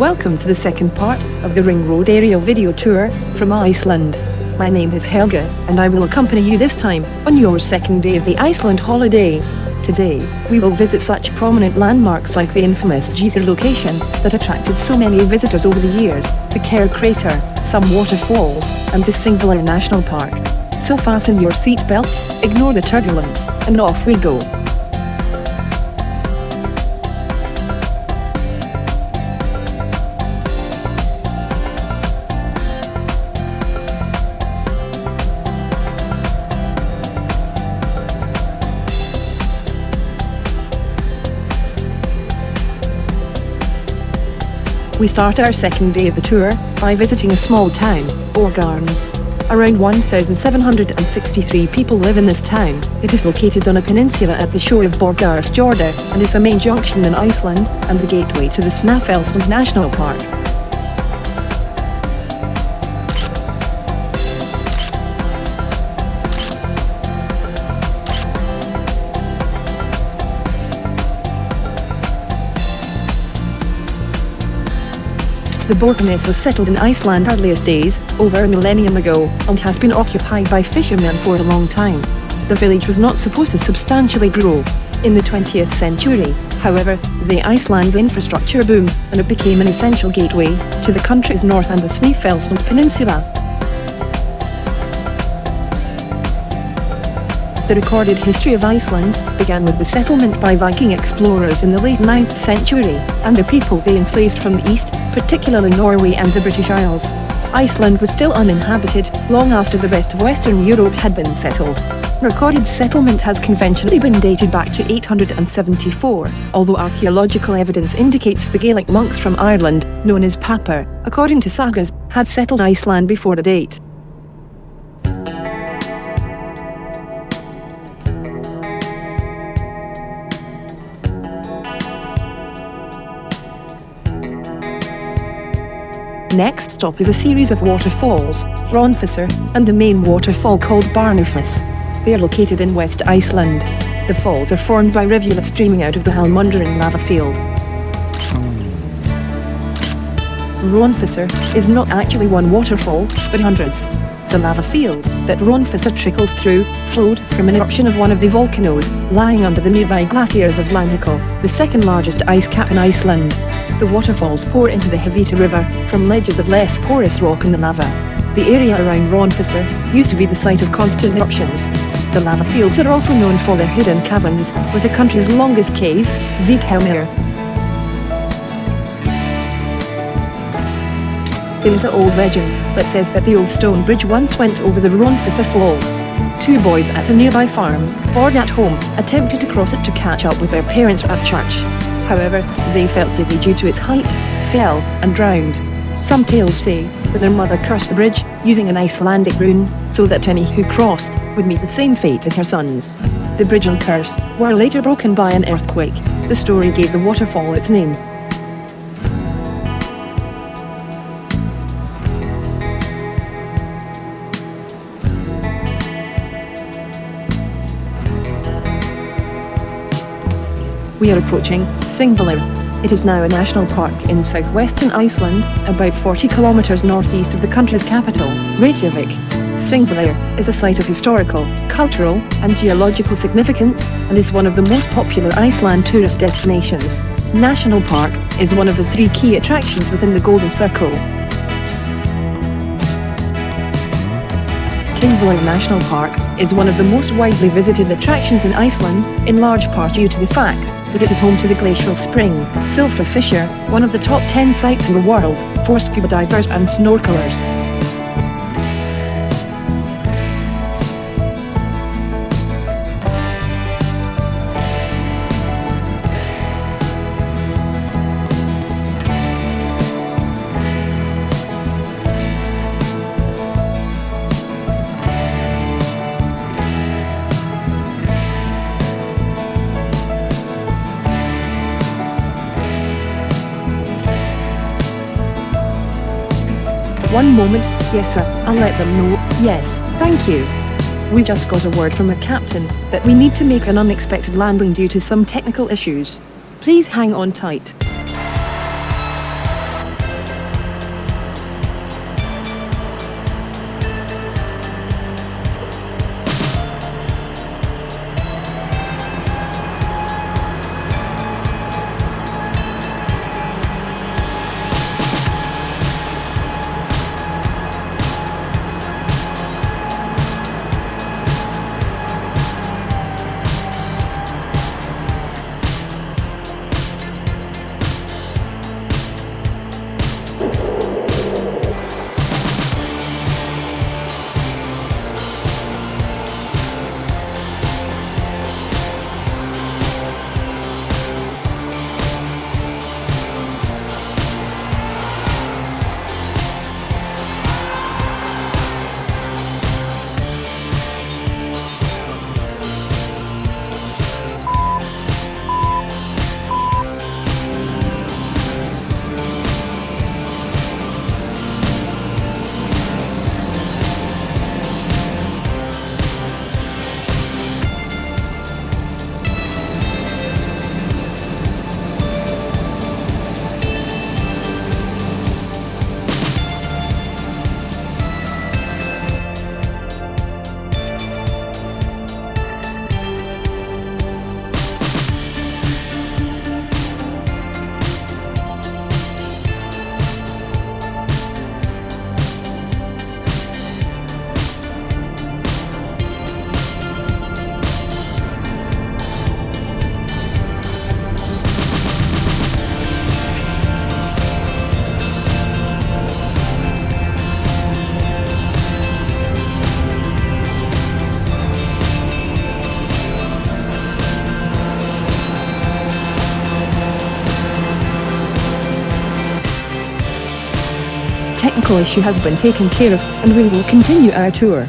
Welcome to the second part of the Ring Road aerial video tour from Iceland. My name is Helga, and I will accompany you this time on your second day of the Iceland holiday. Today, we will visit such prominent landmarks like the infamous geyser location that attracted so many visitors over the years, the Kerr crater, some waterfalls, and the Singular National Park. So fasten your seat belts, ignore the turbulence, and off we go. We start our second day of the tour by visiting a small town, Borgarnes. Around 1,763 people live in this town. It is located on a peninsula at the shore of Borgarfjörður and is a main junction in Iceland and the gateway to the Snæfellsnes National Park. The Borgarnes was settled in Iceland's earliest days, over a millennium ago, and has been occupied by fishermen for a long time. The village was not supposed to substantially grow. In the 20th century, however, the Iceland's infrastructure boomed, and it became an essential gateway to the country's north and the Snæfellsnes Peninsula. The recorded history of Iceland began with the settlement by Viking explorers in the late 9th century, and the people they enslaved from the east, particularly Norway and the British Isles. Iceland was still uninhabited long after the rest of Western Europe had been settled. Recorded settlement has conventionally been dated back to 874, although archaeological evidence indicates the Gaelic monks from Ireland, known as Papar, according to sagas, had settled Iceland before the date. Next stop is a series of waterfalls, Hronfossar, and the main waterfall called Barnufus. They are located in West Iceland. The falls are formed by rivulets streaming out of the Helmundaren lava field. Hronfossar is not actually one waterfall, but hundreds. The lava field that Hronfossar trickles through flowed from an eruption of one of the volcanoes lying under the nearby glaciers of Lángheiði, the second largest ice cap in Iceland. The waterfalls pour into the Hvita River from ledges of less porous rock in the lava. The area around Hronfossar used to be the site of constant eruptions. The lava fields are also known for their hidden caverns, with the country's longest cave, Hvíthelmur. There is an old legend that says that the old stone bridge once went over the Hronfossar falls. Two boys at a nearby farm, bored at home, attempted to cross it to catch up with their parents at church. However, they felt dizzy due to its height, fell, and drowned. Some tales say that their mother cursed the bridge using an Icelandic rune so that any who crossed would meet the same fate as her sons. The bridge and curse were later broken by an earthquake. The story gave the waterfall its name. We are approaching Singular. It is now a national park in southwestern Iceland, about 40 kilometers northeast of the country's capital, Reykjavik. Singular is a site of historical, cultural, and geological significance, and is one of the most popular Iceland tourist destinations. National Park is one of the 3 key attractions within the Golden Circle. Singular National Park is one of the most widely visited attractions in Iceland, in large part due to the fact that it is home to the glacial spring, Silfra Fissure, one of the top 10 sites in the world for scuba divers and snorkelers. One moment, yes sir, I'll let them know, yes, thank you. We just got a word from a captain that we need to make an unexpected landing due to some technical issues. Please hang on tight. technical issue has been taken care of, and we will continue our tour.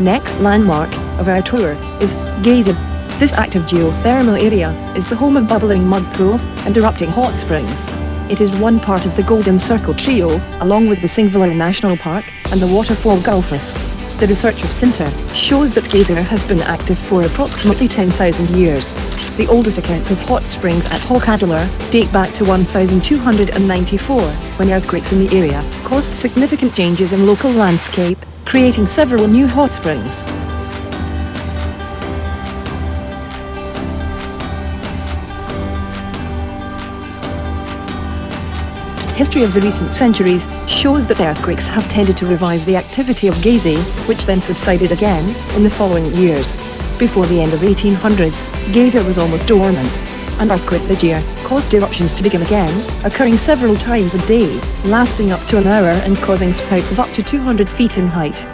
Next landmark of our tour is Geyser. This active geothermal area is the home of bubbling mud pools and erupting hot springs. It is one part of the Golden Circle trio, along with the Singvellir National Park and the waterfall Gullfoss. The research of Sinter shows that Geyser has been active for approximately 10,000 years. The oldest accounts of hot springs at Hakadalur date back to 1294, when earthquakes in the area caused significant changes in local landscape, creating several new hot springs. History of the recent centuries shows that earthquakes have tended to revive the activity of Geyser, which then subsided again in the following years. Before the end of 1800s, Geyser was almost dormant. An earthquake that year caused eruptions to begin again, occurring several times a day, lasting up to an hour and causing spouts of up to 200 feet in height.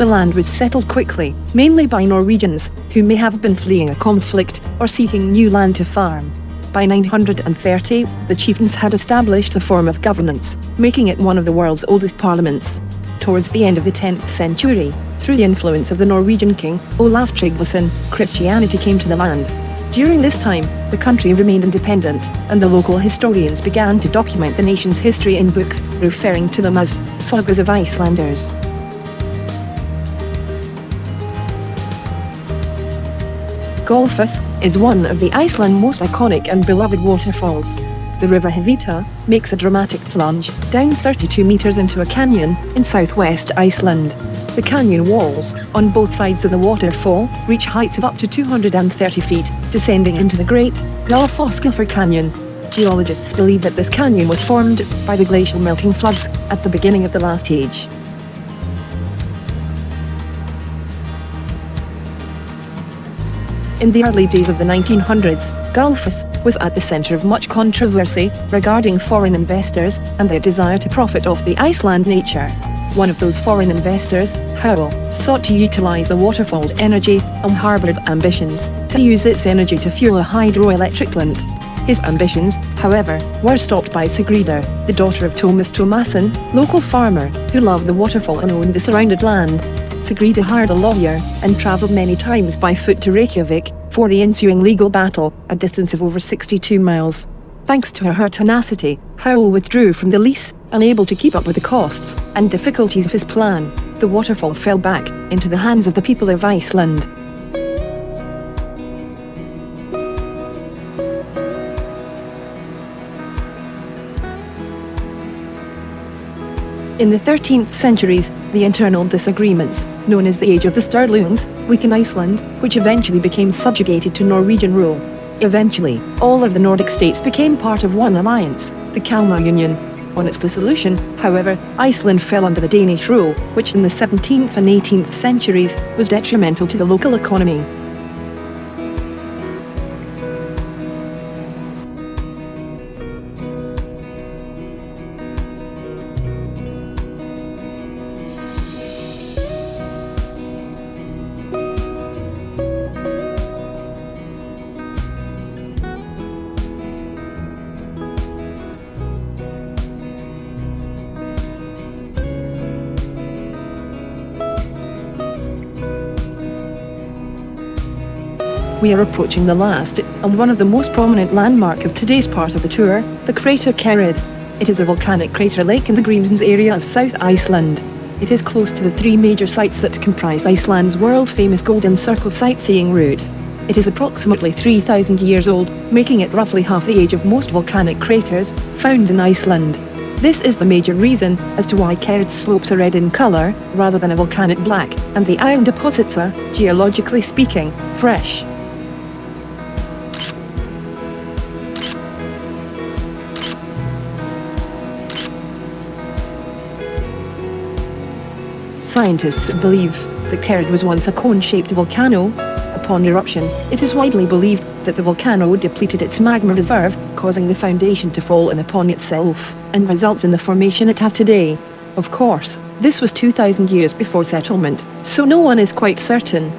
The land was settled quickly, mainly by Norwegians, who may have been fleeing a conflict or seeking new land to farm. By 930, the chieftains had established a form of governance, making it one of the world's oldest parliaments. Towards the end of the 10th century, through the influence of the Norwegian king, Olaf Tryggvason, Christianity came to the land. During this time, the country remained independent, and the local historians began to document the nation's history in books, referring to them as sagas of Icelanders. Gullfoss is one of the Iceland's most iconic and beloved waterfalls. The river Hvita makes a dramatic plunge down 32 meters into a canyon in southwest Iceland. The canyon walls on both sides of the waterfall reach heights of up to 230 feet, descending into the Great Gullfoss Canyon. Geologists believe that this canyon was formed by the glacial melting floods at the beginning of the last age. In the early days of the 1900s, Gullfoss was at the centre of much controversy regarding foreign investors and their desire to profit off the Iceland nature. One of those foreign investors, Howell, sought to utilise the waterfall's energy and harboured ambitions to use its energy to fuel a hydroelectric plant. His ambitions, however, were stopped by Sigríður, the daughter of Thomas Thomasson, local farmer who loved the waterfall and owned the surrounded land. Sigríður hired a lawyer and travelled many times by foot to Reykjavik for the ensuing legal battle, a distance of over 62 miles. Thanks to her tenacity, Howell withdrew from the lease, unable to keep up with the costs and difficulties of his plan. The waterfall fell back into the hands of the people of Iceland. In the 13th centuries, the internal disagreements, known as the Age of the Sturlungs, weakened Iceland, which eventually became subjugated to Norwegian rule. Eventually, all of the Nordic states became part of one alliance, the Kalmar Union. On its dissolution, however, Iceland fell under the Danish rule, which in the 17th and 18th centuries was detrimental to the local economy. We are approaching the last and one of the most prominent landmark of today's part of the tour, the crater Kerid. It is a volcanic crater lake in the Grímsnes area of South Iceland. It is close to the three major sites that comprise Iceland's world-famous Golden Circle sightseeing route. It is approximately 3,000 years old, making it roughly half the age of most volcanic craters found in Iceland. This is the major reason as to why Kerr's slopes are red in colour, rather than a volcanic black, and the iron deposits are, geologically speaking, fresh. Scientists believe that Kerr was once a cone-shaped volcano. Upon eruption, it is widely believed that the volcano depleted its magma reserve, causing the foundation to fall in upon itself, and results in the formation it has today. Of course, this was 2,000 years before settlement, so no one is quite certain.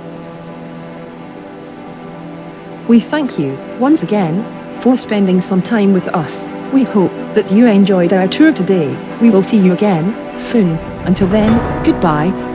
We thank you, once again, for spending some time with us. We hope that you enjoyed our tour today. We will see you again, soon. Until then, goodbye.